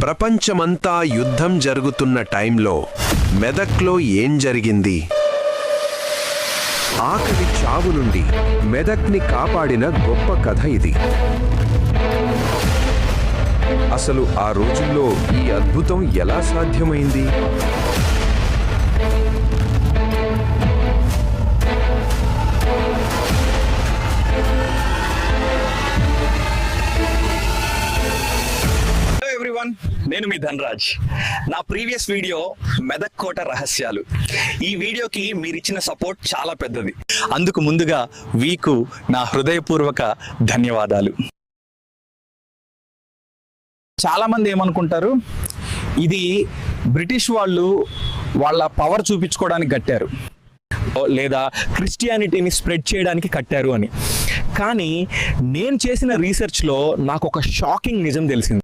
ప్రపంచమంతా యుద్ధం జరుగుతున్న టైంలో మెదక్లో ఏం జరిగింది? ఆకలి చావు నుండి మెదక్ని కాపాడిన గొప్ప కథ ఇది. అసలు ఆ రోజుల్లో ఈ అద్భుతం ఎలా సాధ్యమైంది? నేను మీ ధనరాజ్. నా ప్రీవియస్ వీడియో మెదక్ కోట రహస్యాలు. ఈ వీడియోకి మీరిచ్చిన సపోర్ట్ చాలా పెద్దది. అందుకు ముందుగా మీకు నా హృదయపూర్వక ధన్యవాదాలు. చాలా మంది ఏమనుకుంటారు, ఇది బ్రిటిష్ వాళ్ళు వాళ్ళ పవర్ చూపించుకోవడానికి కట్టారు లేదా క్రిస్టియానిటీని స్ప్రెడ్ చేయడానికి కట్టారు అని. కానీ నేను చేసిన రీసెర్చ్లో నాకు ఒక షాకింగ్ నిజం తెలిసింది.